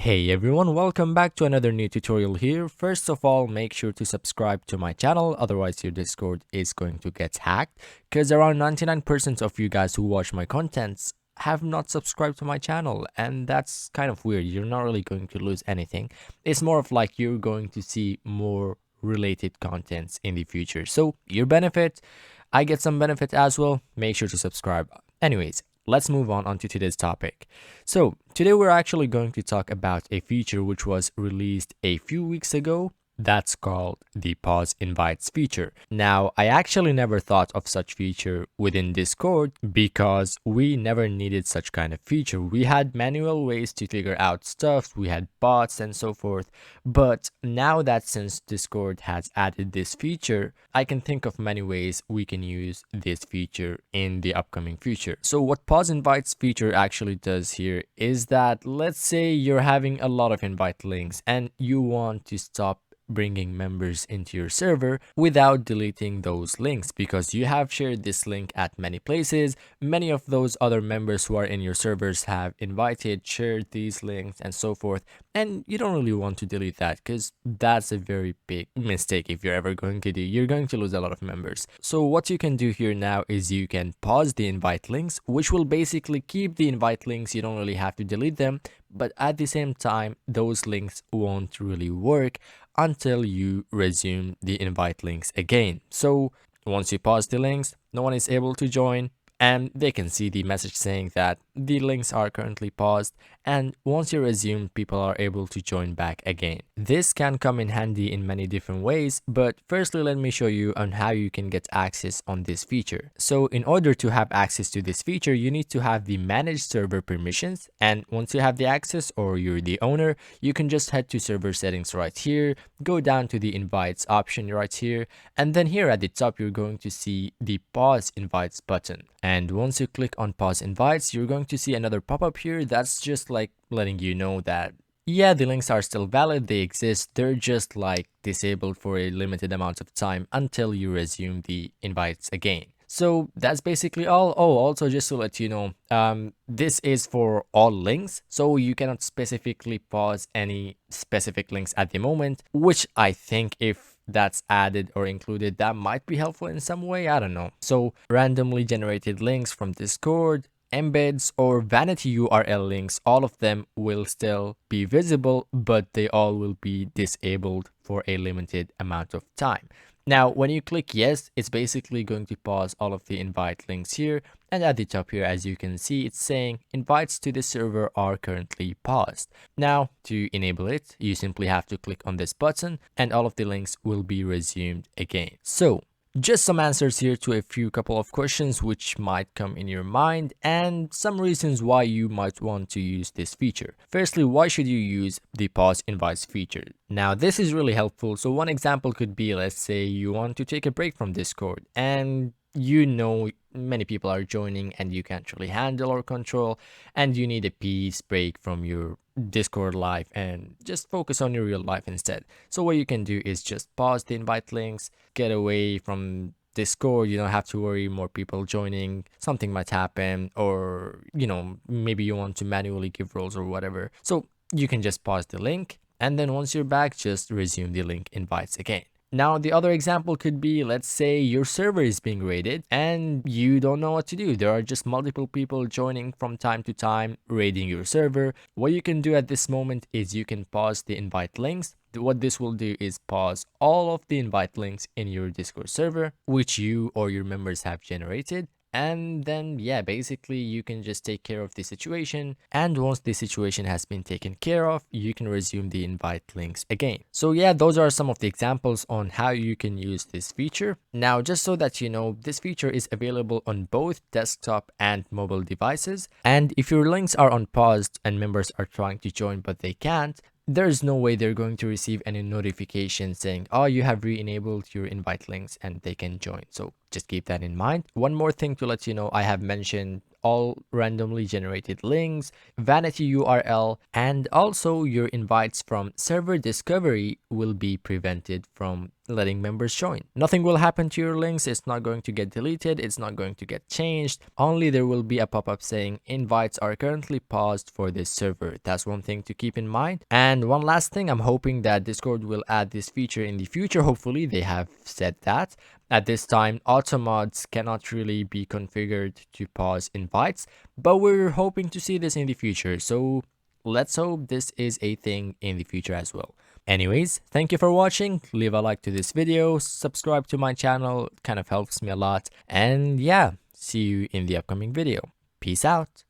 Hey everyone, welcome back to another new tutorial here. First of all, make sure to subscribe to my channel, otherwise your Discord is going to get hacked because around 99% of you guys who watch my contents have not subscribed to my channel, and that's kind of weird. You're not really going to lose anything. It's more of like you're going to see more related contents in the future. So your benefit, I get some benefit as well. Make sure to subscribe. Anyways, let's move on to today's topic. So today we're actually going to talk about a feature which was released a few weeks ago. That's called the pause invites feature. Now, I actually never thought of such feature within Discord because we never needed such kind of feature. We had manual ways to figure out stuff, we had bots and so forth. But now that since Discord has added this feature, I can think of many ways we can use this feature in the upcoming future. So what pause invites feature actually does here is that, let's say you're having a lot of invite links and you want to stop bringing members into your server without deleting those links, because you have shared this link at many places. Many of those other members who are in your servers have invited, shared these links and so forth, and you don't really want to delete that because that's a very big mistake. If you're ever going to do, you're going to lose a lot of members. So what you can do here now is you can pause the invite links, which will basically keep the invite links. You don't really have to delete them, but at the same time those links won't really work until you resume the invite links again. So once you pause the links, no one is able to join, and they can see the message saying that the links are currently paused, and once you resume, people are able to join back again. This can come in handy in many different ways, but firstly let me show you on how you can get access on this feature. So in order to have access to this feature, you need to have the manage server permissions, and once you have the access or you're the owner, you can just head to server settings right here, go down to the invites option right here, and then here at the top you're going to see the pause invites button. And once you click on pause invites, you're going to see another pop-up here that's just like letting you know that yeah, the links are still valid, they exist, they're just like disabled for a limited amount of time until you resume the invites again. So that's basically all. Oh, also just to let you know, this is for all links, so you cannot specifically pause any specific links at the moment, which I think if that's added or included, that might be helpful in some way, I don't know. So randomly generated links from Discord, embeds, or vanity URL links, all of them will still be visible, but they all will be disabled for a limited amount of time. Now, when you click yes, it's basically going to pause all of the invite links here. And at the top here, as you can see, it's saying invites to the server are currently paused. Now, to enable it, you simply have to click on this button and all of the links will be resumed again. So just some answers here to a few couple of questions which might come in your mind, and some reasons why you might want to use this feature. Firstly, why should you use the pause invites feature? Now, this is really helpful. So one example could be, let's say you want to take a break from Discord and you know many people are joining and you can't really handle or control, and you need a peace break from your Discord life and just focus on your real life instead. So what you can do is just pause the invite links, get away from Discord. You don't have to worry more people joining, something might happen, or maybe you want to manually give roles or whatever. So you can just pause the link, and then once you're back, just resume the link invites again. Now, the other example could be, let's say your server is being raided and you don't know what to do. There are just multiple people joining from time to time, raiding your server. What you can do at this moment is you can pause the invite links. What this will do is pause all of the invite links in your Discord server, which you or your members have generated. And then, yeah, basically you can just take care of the situation. And once the situation has been taken care of, you can resume the invite links again. So yeah, those are some of the examples on how you can use this feature. Now, just so that you know, this feature is available on both desktop and mobile devices. And if your links are unpaused and members are trying to join but they can't, there's no way they're going to receive any notification saying, oh, you have re-enabled your invite links and they can join. So just keep that in mind. One more thing to let you know, I have mentioned all randomly generated links, vanity URL, and also your invites from server discovery will be prevented from letting members join. Nothing will happen to your links. It's not going to get deleted. It's not going to get changed. Only there will be a pop-up saying invites are currently paused for this server. That's one thing to keep in mind. And one last thing, I'm hoping that Discord will add this feature in the future. Hopefully they have said that. At this time, auto mods cannot really be configured to pause invites, but we're hoping to see this in the future. So let's hope this is a thing in the future as well. Anyways, thank you for watching. Leave a like to this video, subscribe to my channel, it kind of helps me a lot. And yeah, see you in the upcoming video. Peace out.